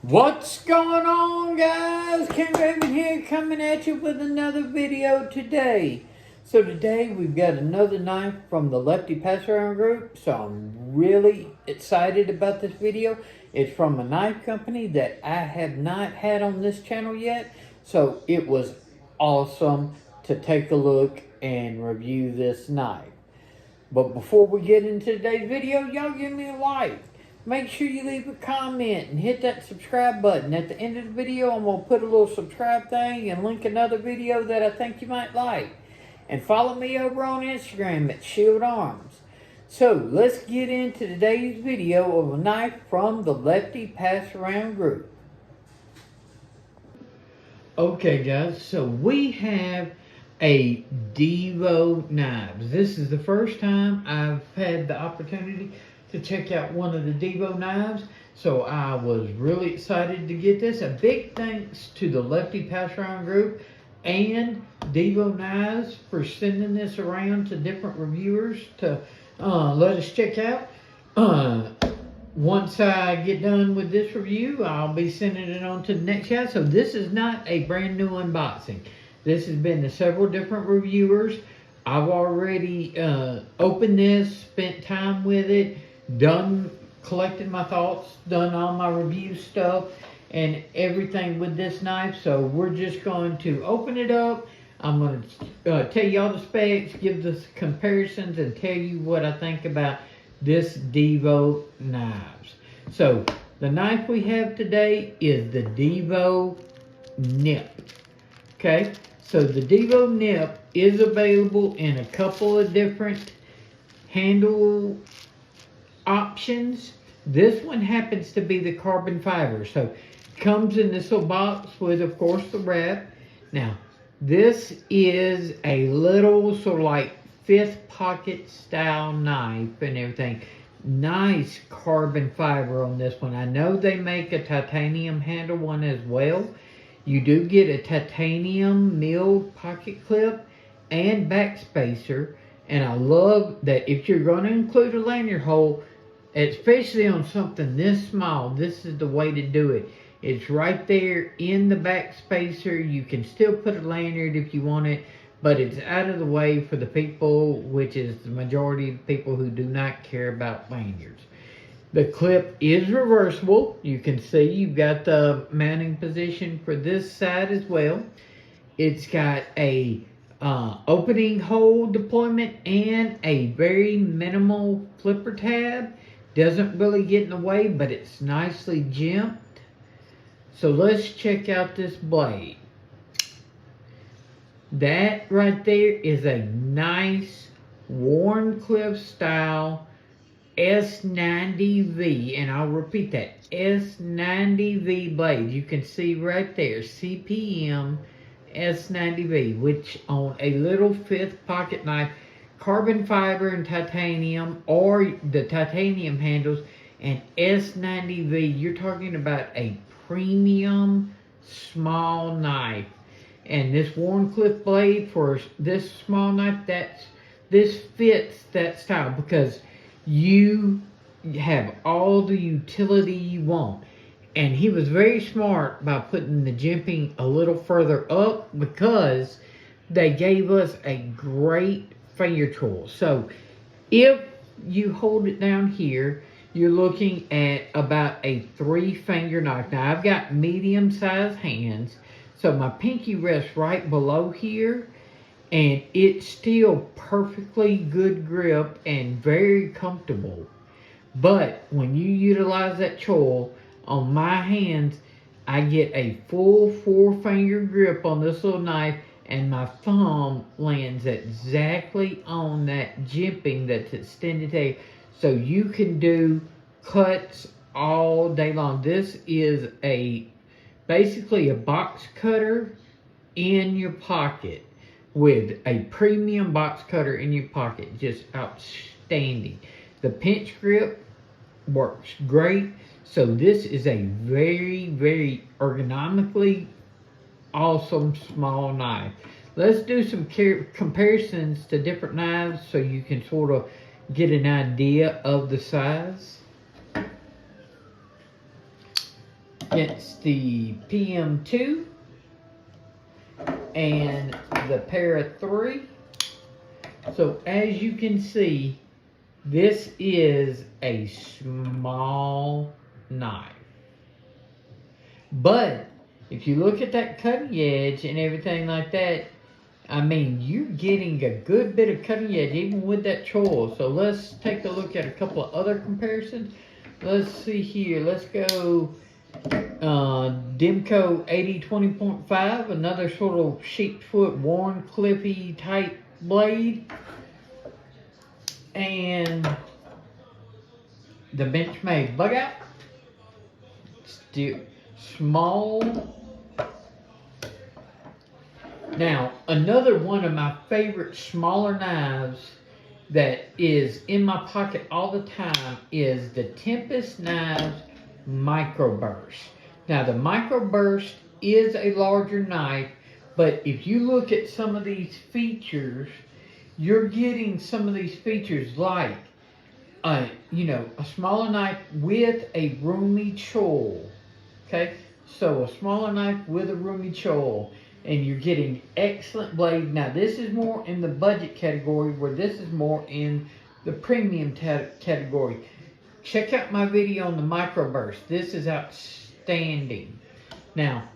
What's going on, guys? Ken Raven here, coming at you with another video today. So today we've got another knife from the Lefty PassAround Group. So I'm really excited about this video. It's from a knife company that I have not had on this channel yet. So it was awesome to take a look and review this knife. But before we get into today's video, y'all give me a like. Make sure you leave a comment and hit that subscribe button. At the end of the video, I'm going to put a little subscribe thing and link another video that I think you might like. And follow me over on Instagram at ShieldArms. So, let's get into today's video of a knife from the Lefty PassAround Group. Okay, guys, so we have a Divo Knives. This is the first time I've had the opportunity to check out one of the Divo knives, so I was really excited to get this. A big thanks to the Lefty PassAround Group and Divo Knives for sending this around to different reviewers to let us check out. Once I get done with this review, I'll be sending it on to the next guy. So this is not a brand new unboxing. This has been to several different reviewers. I've already opened this, spent time with it, collected my thoughts, done all my review stuff and everything with this knife. So we're just going to open it up. I'm going to tell you all the specs, give the comparisons, and tell you what I think about this Divo Knives. So the knife we have today is the Divo Nip. Okay, so the Divo Nip is available in a couple of different handle options. This one happens to be the carbon fiber, so it comes in this little box with, of course, the wrap. Now this is a little sort of like fifth pocket style knife and everything. Nice carbon fiber on this one. I know they make a titanium handle one as well. You do get a titanium milled pocket clip and back spacer, and I love that if you're going to include a lanyard hole, especially on something this small, this is the way to do it. It's right there in the back spacer. You can still put a lanyard if you want it, but it's out of the way for the people, which is the majority of people who do not care about lanyards. The clip is reversible. You can see you've got the mounting position for this side as well. It's got a opening hole deployment and a very minimal flipper tab. Doesn't really get in the way, but it's nicely jimped. So let's check out this blade. That right there is a nice Warncliffe style S90V, and I'll repeat that, S90V blade. You can see right there, CPM S90V, which on a little fifth pocket knife, carbon fiber and titanium, or the titanium handles, and S90V, you're talking about a premium small knife. And this Warncliffe blade for this small knife, this fits that style because you have all the utility you want. And he was very smart by putting the jimping a little further up because they gave us a great finger tool. So if you hold it down here, you're looking at about a 3-finger knife. Now I've got medium-sized hands, so my pinky rests right below here, and it's still perfectly good grip and very comfortable. But when you utilize that choil on my hands, I get a full 4-finger grip on this little knife, and my thumb lands exactly on that jimping that's extended there. So you can do cuts all day long. This is basically a box cutter in your pocket, with a premium box cutter in your pocket. Just outstanding. The pinch grip works great. So this is a very, very ergonomically awesome small knife. Let's do some comparisons to different knives so you can sort of get an idea of the size. against the PM2 and the Para 3. So as you can see, this is a small knife. But if you look at that cutting edge and everything like that, I mean, you're getting a good bit of cutting edge even with that choil. So let's take a look at a couple of other comparisons. Let's see here. Let's go Dimco 80-20.5, another sort of sheepfoot, worn, clippy type blade. And the Benchmade Bug Out. Still small. Now, another one of my favorite smaller knives that is in my pocket all the time is the Tempest Knives Microburst. Now, the Microburst is a larger knife, but if you look at some of these features, you're getting some of these features like, you know, a smaller knife with a roomy choil. Okay, so a smaller knife with a roomy choil, and you're getting excellent blade. Now, this is more in the budget category, where this is more in the premium category. Check out my video on the Microburst. This is outstanding. Now,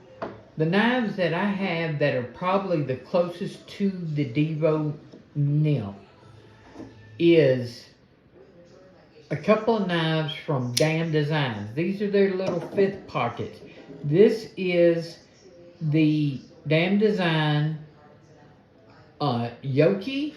the knives that I have that are probably the closest to the Divo Nip is a couple of knives from Damn Designs. These are their little 5th pockets. This is the Damn Design Yoki,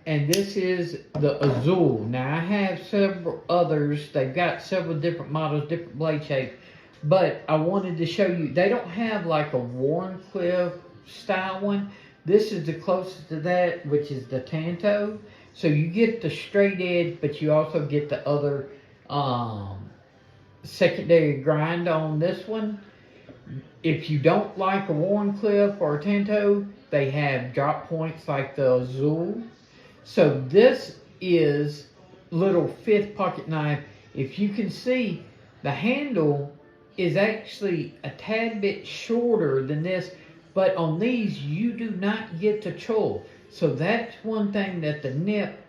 and this is the Azul. Now, I have several others. They've got several different models, different blade shapes, but I wanted to show you, they don't have like a Warncliffe style one. This is the closest to that, which is the Tanto. So you get the straight edge, but you also get the other secondary grind on this one. If you don't like a Warncliffe or a Tanto, they have drop points like the Azul. So this is little 5th pocket knife. If you can see, the handle is actually a tad bit shorter than this, but on these you do not get the choil. So that's one thing that the Nip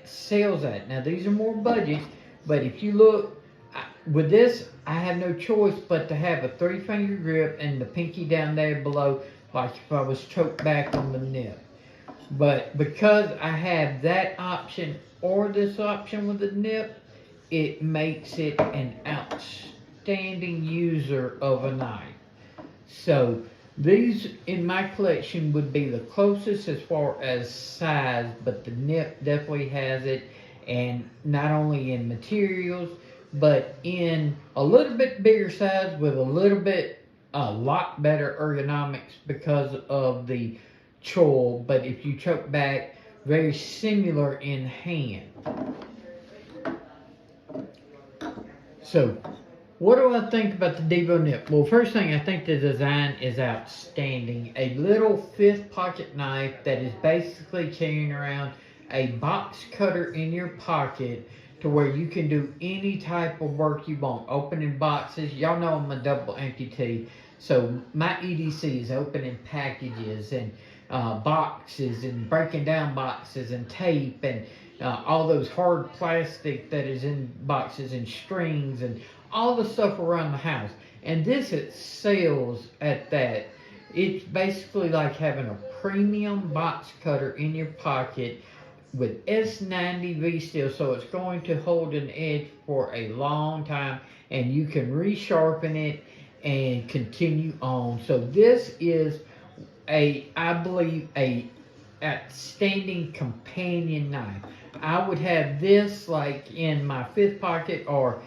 sells at. Now, these are more budget, but if you look, with this, I have no choice but to have a 3-finger grip and the pinky down there below, like if I was choked back on the Nip. But because I have that option or this option with the Nip, it makes it an outstanding user of a knife. So these in my collection would be the closest as far as size, but the Nip definitely has it, and not only in materials, but in a little bit bigger size with a lot better ergonomics because of the choil. But if you choke back, very similar in hand. So, what do I think about the Divo Nip? Well, first thing, I think the design is outstanding. A little 5th pocket knife that is basically carrying around a box cutter in your pocket to where you can do any type of work you want. Opening boxes. Y'all know I'm a double amputee, so my EDC is opening packages and boxes and breaking down boxes and tape and all those hard plastic that is in boxes and strings and all the stuff around the house. And this excels at that. It's basically like having a premium box cutter in your pocket with S90 V steel, so it's going to hold an edge for a long time, and you can resharpen it and continue on. So this is I believe, a outstanding companion knife. I would have this like in my 5th pocket or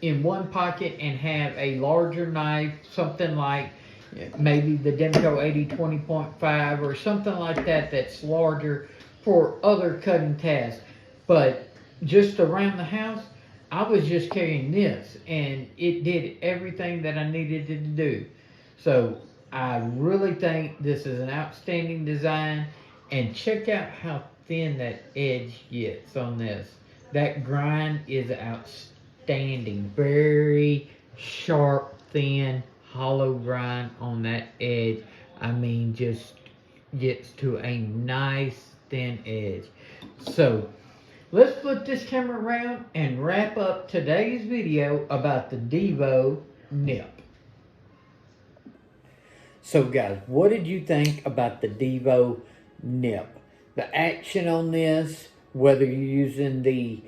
in one pocket, and have a larger knife, something like maybe the Demco 80-20.5 or something like that, that's larger for other cutting tasks. But just around the house, I was just carrying this, and it did everything that I needed it to do. So I really think this is an outstanding design, and check out how thin that edge gets on this. That grind is outstanding, very sharp, thin, hollow grind on that edge. I mean, just gets to a nice thin edge. So let's flip this camera around and wrap up today's video about the Divo Nip. So guys, what did you think about the Divo Nip? The action on this, whether you're using the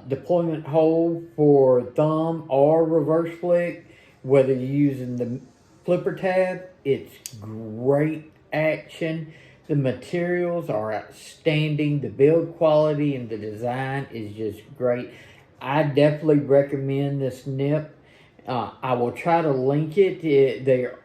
deployment hold for thumb or reverse flick, whether you're using the flipper tab, it's great action. The materials are outstanding. The build quality and the design is just great. I definitely recommend this nip. I will try to link it.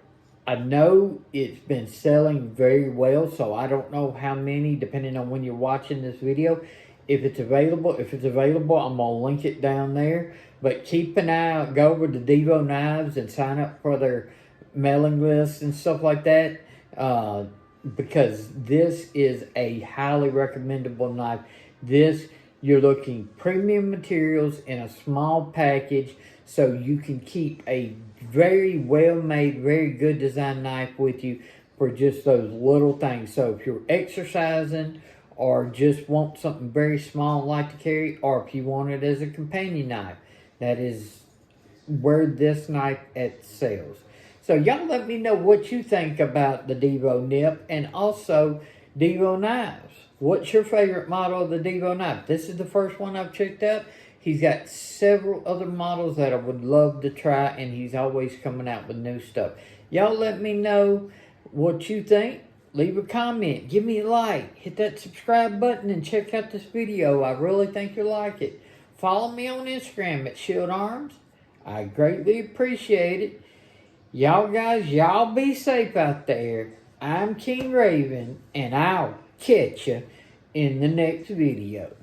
I know it's been selling very well, so I don't know how many, depending on when you're watching this video. If it's available, I'm gonna link it down there. But keep an eye out. Go over to Divo Knives and sign up for their mailing list and stuff like that. Because this is a highly recommendable knife. You're looking premium materials in a small package, so you can keep a very well made, very good design knife with you for just those little things. So if you're exercising or just want something very small and light to carry, or if you want it as a companion knife, that is where this knife excels. So y'all let me know what you think about the Divo Nip and also Divo Knives. What's your favorite model of the Divo knife? This is the first one I've checked out. He's got several other models that I would love to try, and he's always coming out with new stuff. Y'all let me know what you think. Leave a comment. Give me a like. Hit that subscribe button and check out this video. I really think you'll like it. Follow me on Instagram at ShieldArms. I greatly appreciate it. Y'all guys, y'all be safe out there. I'm King Raven, and I'll catch you in the next video.